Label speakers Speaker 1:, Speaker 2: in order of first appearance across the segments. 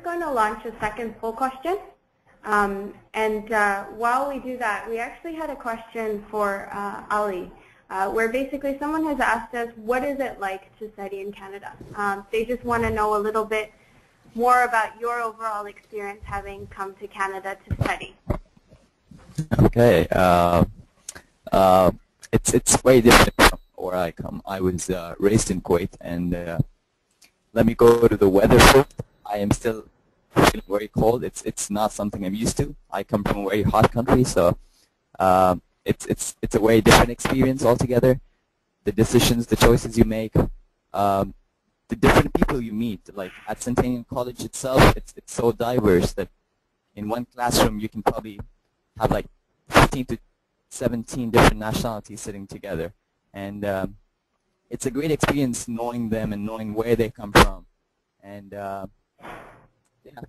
Speaker 1: going to launch a second poll question. While we do that, we actually had a question for Ali, where basically someone has asked us, what is it like to study in Canada? They just want to know a little bit more about your overall experience having come to Canada to study.
Speaker 2: Okay. It's way different from where I come. I was raised in Kuwait, and let me go to the weather first. I am still feeling very cold. It's not something I'm used to. I come from a very hot country, so it's a very different experience altogether. The decisions, the choices you make, the different people you meet. Like at Centennial College itself, it's so diverse that in one classroom you can probably have like 15 to 17 different nationalities sitting together, and it's a great experience knowing them and knowing where they come from. And yeah,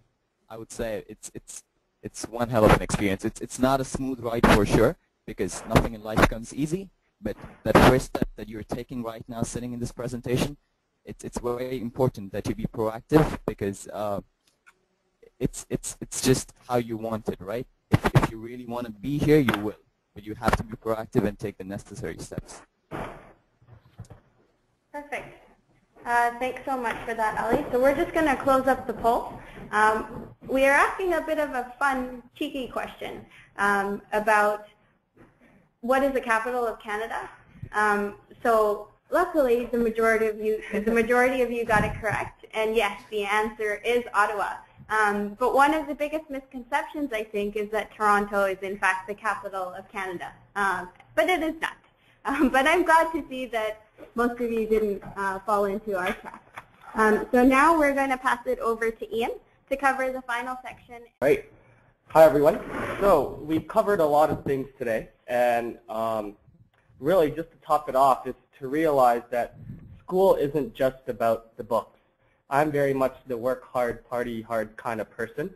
Speaker 2: I would say it's one hell of an experience. It's not a smooth ride for sure, because nothing in life comes easy. But that first step that you're taking right now, sitting in this presentation, it's very important that you be proactive, because it's just how you want it, right? If you really want to be here, you will. But you have to be proactive and take the necessary steps.
Speaker 1: Perfect. Thanks so much for that, Ali. So we're just going to close up the poll. We are asking a bit of a fun, cheeky question about what is the capital of Canada. So luckily, the majority of you got it correct, and yes, the answer is Ottawa. But one of the biggest misconceptions, I think, is that Toronto is in fact the capital of Canada. But it is not. But I'm glad to see that most of you didn't fall into our trap. So now we're going to pass it over to Ian to cover the final section.
Speaker 3: Great. Hi, everyone. So we've covered a lot of things today. And really, just to top it off, is to realize that school isn't just about the books. I'm very much the work hard, party hard kind of person.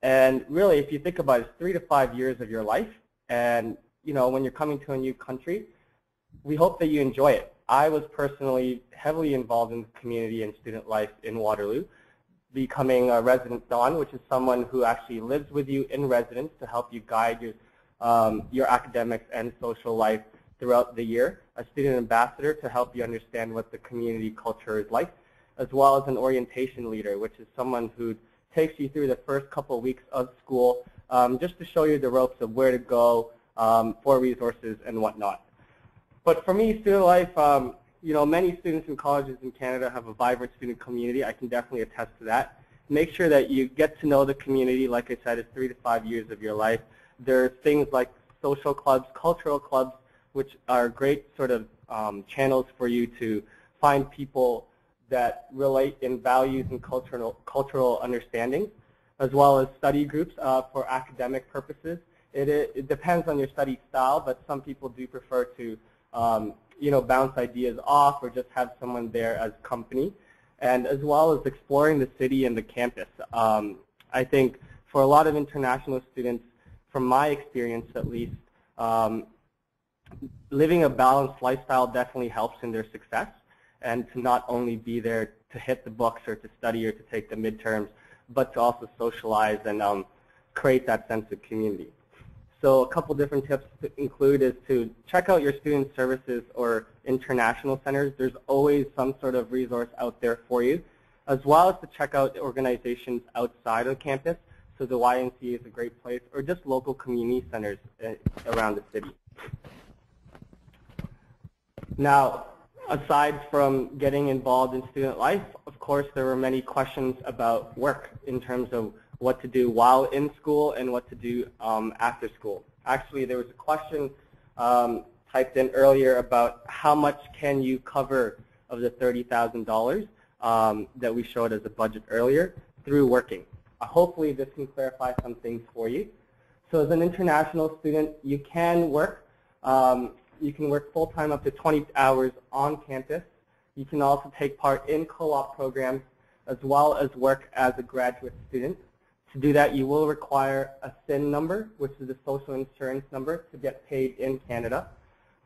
Speaker 3: And really, if you think about it, it's 3 to 5 years of your life. And you know, when you're coming to a new country, we hope that you enjoy it. I was personally heavily involved in community and student life in Waterloo, becoming a resident don, which is someone who actually lives with you in residence to help you guide your academics and social life throughout the year, a student ambassador to help you understand what the community culture is like, as well as an orientation leader, which is someone who takes you through the first couple of weeks of school just to show you the ropes of where to go for resources and whatnot. But for me, student life, you know, many students in colleges in Canada have a vibrant student community. I can definitely attest to that. Make sure that you get to know the community. Like I said, it's 3 to 5 years of your life. There's things like social clubs, cultural clubs, which are great sort of channels for you to find people that relate in values and cultural understandings, as well as study groups for academic purposes. It depends on your study style, but some people do prefer to you know, bounce ideas off or just have someone there as company, and as well as exploring the city and the campus. I think for a lot of international students, from my experience at least, living a balanced lifestyle definitely helps in their success, and to not only be there to hit the books or to study or to take the midterms, but to also socialize and create that sense of community. So a couple different tips to include is to check out your student services or international centers. There's always some sort of resource out there for you, as well as to check out organizations outside of campus. So the YMCA is a great place, or just local community centers around the city. Now, aside from getting involved in student life, of course, there were many questions about work in terms of what to do while in school and what to do after school. Actually, there was a question typed in earlier about how much can you cover of the $30,000 that we showed as a budget earlier through working. Hopefully, this can clarify some things for you. So as an international student, you can work. You can work full-time up to 20 hours on campus. You can also take part in co-op programs as well as work as a graduate student. To do that, you will require a SIN number, which is a social insurance number, to get paid in Canada.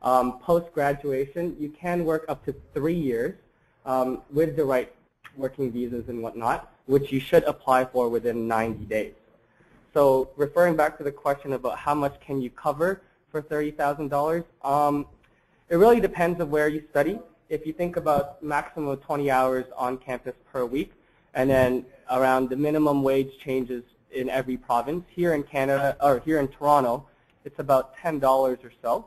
Speaker 3: Post-graduation, you can work up to 3 years with the right working visas and whatnot. which you should apply for within 90 days. So referring back to the question about how much can you cover for $30,000, it really depends on where you study. If you think about maximum of 20 hours on campus per week, and then around the minimum wage changes in every province. Here in Canada, or here in Toronto, it's about $10 or so.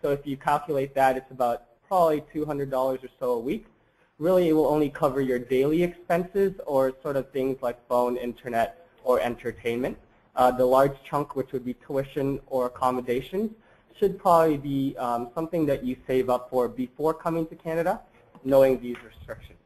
Speaker 3: So if you calculate that, it's about probably $200 or so a week. Really, it will only cover your daily expenses or sort of things like phone, internet, or entertainment. The large chunk, which would be tuition or accommodations, should probably be something that you save up for before coming to Canada, knowing these restrictions.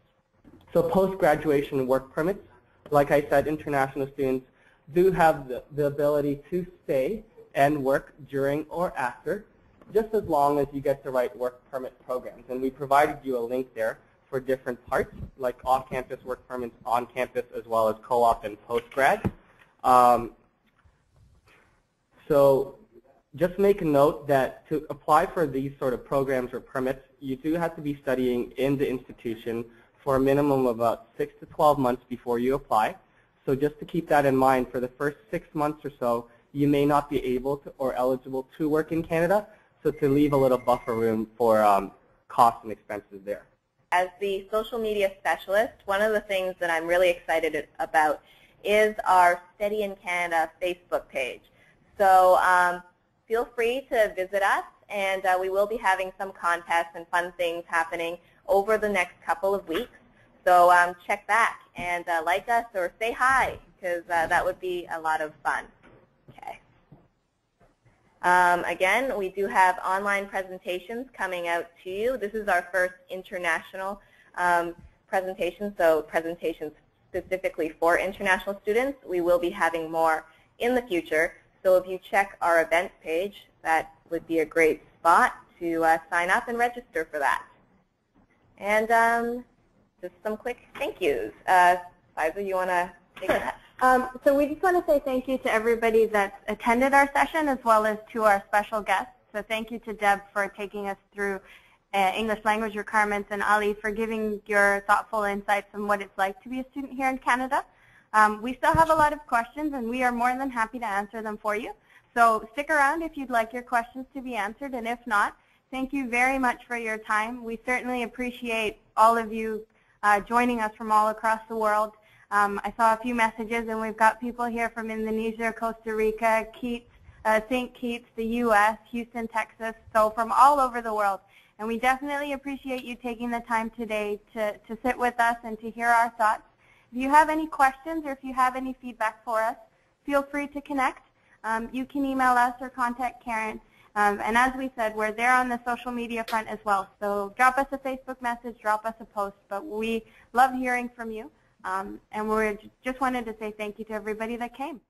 Speaker 3: So post-graduation work permits, like I said, international students do have the ability to stay and work during or after, just as long as you get the right work permit programs. And we provided you a link there for different parts, like off-campus work permits, on-campus, as well as co-op and post-grad. So just make a note that to apply for these sort of programs or permits, you do have to be studying in the institution for a minimum of about 6 to 12 months before you apply. So just to keep that in mind, for the first 6 months or so, you may not be able to or eligible to work in Canada, so to leave a little buffer room for costs and expenses there.
Speaker 4: As the social media specialist, one of the things that I'm really excited about is our Steady in Canada Facebook page. So feel free to visit us, and we will be having some contests and fun things happening over the next couple of weeks. So check back and like us or say hi, because that would be a lot of fun. Okay. Again, we do have online presentations coming out to you. This is our first international presentation, so presentations specifically for international students. We will be having more in the future. So if you check our events page, that would be a great spot to sign up and register for that. And just some quick thank yous. Liza, you want to take that?
Speaker 1: So we just want to say thank you to everybody that's attended our session, as well as to our special guests. So thank you to Deb for taking us through English language requirements, and Ali for giving your thoughtful insights on what it's like to be a student here in Canada. We still have a lot of questions, and we are more than happy to answer them for you. So stick around if you'd like your questions to be answered, and if not, thank you very much for your time. We certainly appreciate all of you joining us from all across the world. I saw a few messages, and we've got people here from Indonesia, Costa Rica, St. Kitts, the U.S., Houston, Texas, so from all over the world. And we definitely appreciate you taking the time today to sit with us and to hear our thoughts. If you have any questions or if you have any feedback for us, feel free to connect. You can email us or contact Karen. And as we said, we're there on the social media front as well. So drop us a Facebook message, drop us a post. But we love hearing from you. And we just wanted to say thank you to everybody that came.